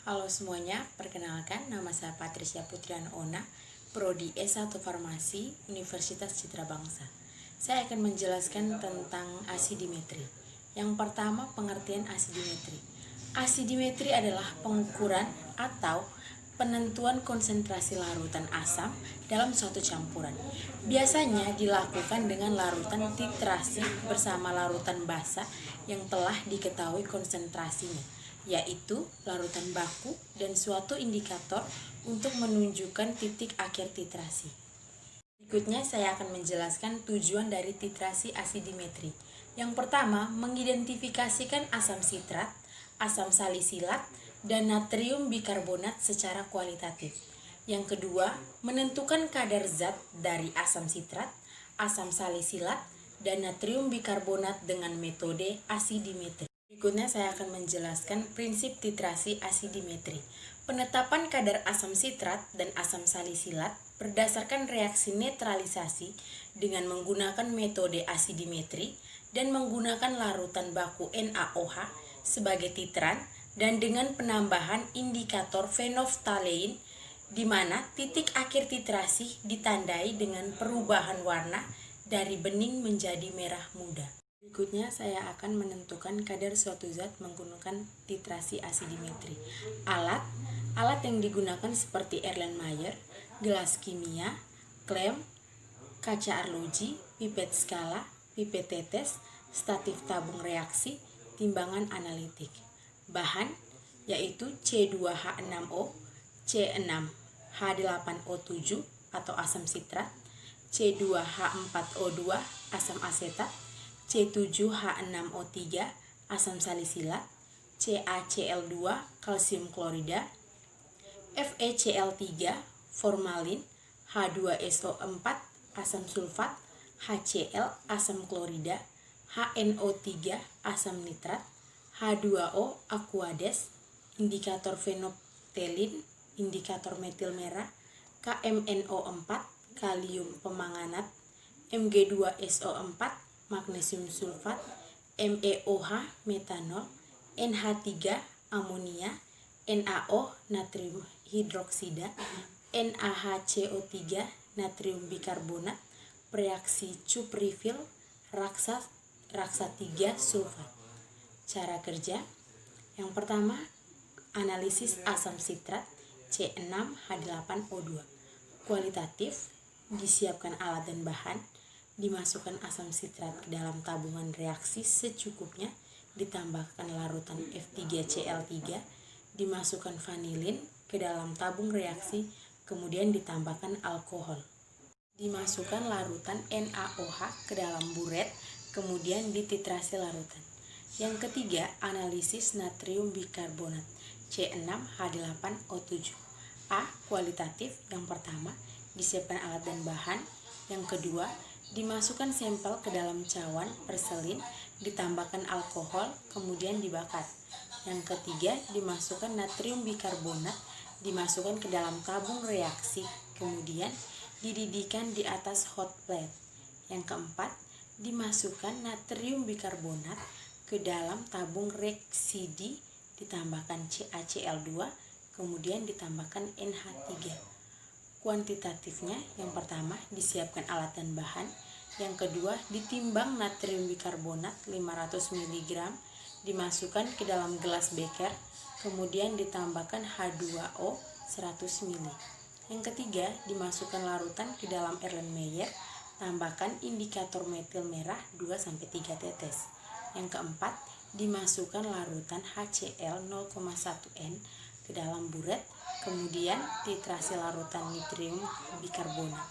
Halo semuanya, perkenalkan nama saya Patricia Putrian Ona, Prodi S1 Farmasi, Universitas Citra Bangsa. Saya akan menjelaskan tentang asidimetri. Yang pertama, pengertian asidimetri. Asidimetri adalah pengukuran atau penentuan konsentrasi larutan asam dalam suatu campuran. Biasanya dilakukan dengan larutan titrasi bersama larutan basa yang telah diketahui konsentrasinya, yaitu larutan baku dan suatu indikator untuk menunjukkan titik akhir titrasi. Berikutnya saya akan menjelaskan tujuan dari titrasi asidimetri. Yang pertama, mengidentifikasikan asam sitrat, asam salisilat, dan natrium bikarbonat secara kualitatif. Yang kedua, menentukan kadar zat dari asam sitrat, asam salisilat, dan natrium bikarbonat dengan metode asidimetri. Berikutnya saya akan menjelaskan prinsip titrasi asidimetri. Penetapan kadar asam sitrat dan asam salisilat berdasarkan reaksi netralisasi dengan menggunakan metode asidimetri dan menggunakan larutan baku NaOH sebagai titran dan dengan penambahan indikator fenoftalein di mana titik akhir titrasi ditandai dengan perubahan warna dari bening menjadi merah muda. Berikutnya saya akan menentukan kadar suatu zat menggunakan titrasi asidimetri. Alat yang digunakan seperti Erlenmeyer, gelas kimia, klem, kaca arloji, pipet skala, pipet tetes, statif tabung reaksi, timbangan analitik. Bahan yaitu C2H6O, C6H8O7 atau asam sitrat, C2H4O2 asam asetat, C7H6O3 asam salisilat, CaCl2 kalsium klorida, FeCl3 formalin, H2SO4 asam sulfat, HCl asam klorida, HNO3 asam nitrat, H2O aqueous, indikator fenolphthalein, indikator metil merah, KMNO4 kalium pemanganat, Mg2SO4 magnesium sulfat, MEOH metanol, NH3 amonia, NaO natrium hidroksida, NaHCO3 natrium bikarbonat, reaksi cuprivyl raksa 3 sulfat. Cara kerja yang pertama, analisis asam sitrat C6H8O2. Kualitatif, disiapkan alat dan bahan, dimasukkan asam sitrat ke dalam tabungan reaksi secukupnya, ditambahkan larutan F3Cl3, dimasukkan vanilin ke dalam tabung reaksi, kemudian ditambahkan alkohol. Dimasukkan larutan NaOH ke dalam buret, kemudian dititrasi larutan. Yang ketiga, analisis natrium bikarbonat C6H8O7. A. Kualitatif. Yang pertama, disiapkan alat dan bahan. Yang kedua, dimasukkan sampel ke dalam cawan perselin, ditambahkan alkohol, kemudian dibakar. Yang ketiga, dimasukkan natrium bikarbonat, dimasukkan ke dalam tabung reaksi, kemudian dididihkan di atas hot plate. Yang keempat, dimasukkan natrium bikarbonat ke dalam tabung reaksidi, ditambahkan CaCl2, kemudian ditambahkan NH3. Kuantitatifnya, yang pertama disiapkan alat dan bahan, yang kedua ditimbang natrium bikarbonat 500 mg, dimasukkan ke dalam gelas beker, kemudian ditambahkan H2O 100 ml. Yang ketiga, dimasukkan larutan ke dalam Erlenmeyer, tambahkan indikator metil merah 2-3 tetes. Yang keempat, dimasukkan larutan HCl 0,1 N ke dalam buret, kemudian titrasi larutan natrium bikarbonat.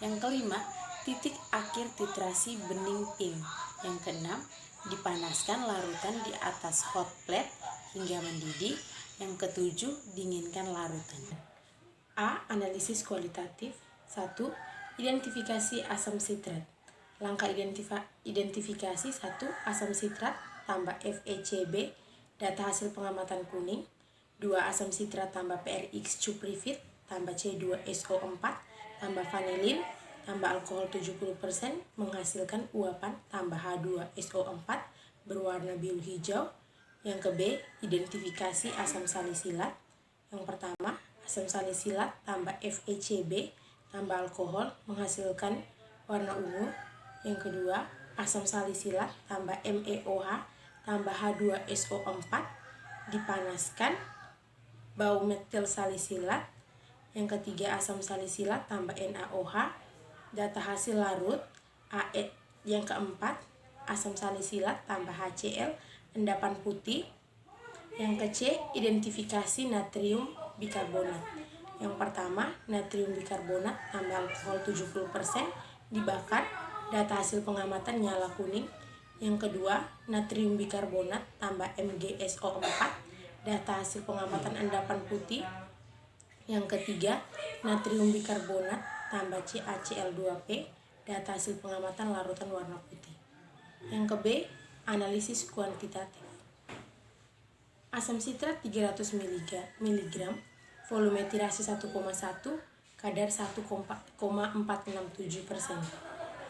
Yang kelima, titik akhir titrasi bening pink. Yang keenam, dipanaskan larutan di atas hot plate hingga mendidih. Yang ketujuh, dinginkan larutan. A. Analisis kualitatif. 1. Identifikasi asam sitrat. Langkah identifikasi 1. Asam sitrat tambah FeCb, data hasil pengamatan kuning. 2. Asam sitrat tambah PRX cuprivyl tambah C2SO4 tambah vanilin tambah alkohol 70% menghasilkan uapan tambah H2SO4 berwarna biru hijau. Yang ke B, identifikasi asam salisilat. Yang pertama, asam salisilat tambah FeCB tambah alkohol menghasilkan warna ungu. Yang kedua, asam salisilat tambah MeOH tambah H2SO4 dipanaskan, bau metil salisilat. Yang ketiga, asam salisilat tambah NaOH, data hasil larut AE. Yang keempat, asam salisilat tambah HCl, endapan putih. Yang ke-C, identifikasi natrium bikarbonat. Yang pertama, natrium bikarbonat tambah alkohol 70% dibakar, data hasil pengamatan nyala kuning. Yang kedua, natrium bikarbonat tambah MgSO4, data hasil pengamatan endapan putih. Yang ketiga, natrium bikarbonat tambah CaCl2P, data hasil pengamatan larutan warna putih. Yang ke-B, analisis kuantitatif. Asam sitrat 300 mg, volume tirasi 1,1, kadar 1,467%.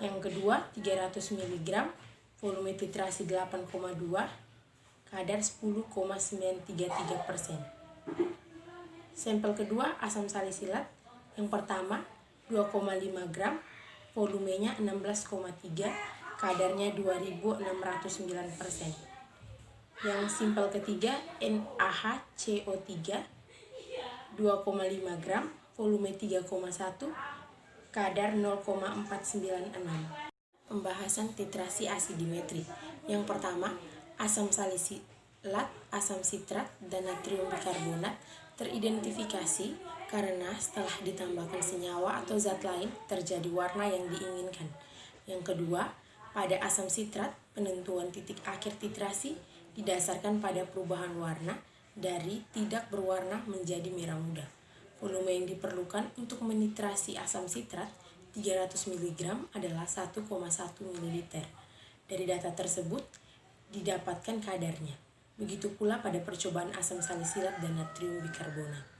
Yang kedua, 300 mg, volume titrasi 8,2, kadar 10,933%. Sampel kedua, asam salisilat. Yang pertama, 2,5 gram, volumenya 16,3, kadarnya 2609%. Yang sampel ketiga, NaHCO3, 2,5 gram, volume 3,1, kadar 0,496. Pembahasan titrasi asidimetri. Yang pertama, asam salisilat, asam sitrat, dan natrium bikarbonat teridentifikasi karena setelah ditambahkan senyawa atau zat lain terjadi warna yang diinginkan. Yang kedua, pada asam sitrat, penentuan titik akhir titrasi didasarkan pada perubahan warna dari tidak berwarna menjadi merah muda. Volume yang diperlukan untuk menitrasi asam sitrat 300 mg adalah 1,1 ml. Dari data tersebut didapatkan kadarnya. Begitu pula pada percobaan asam salisilat dan natrium bikarbonat.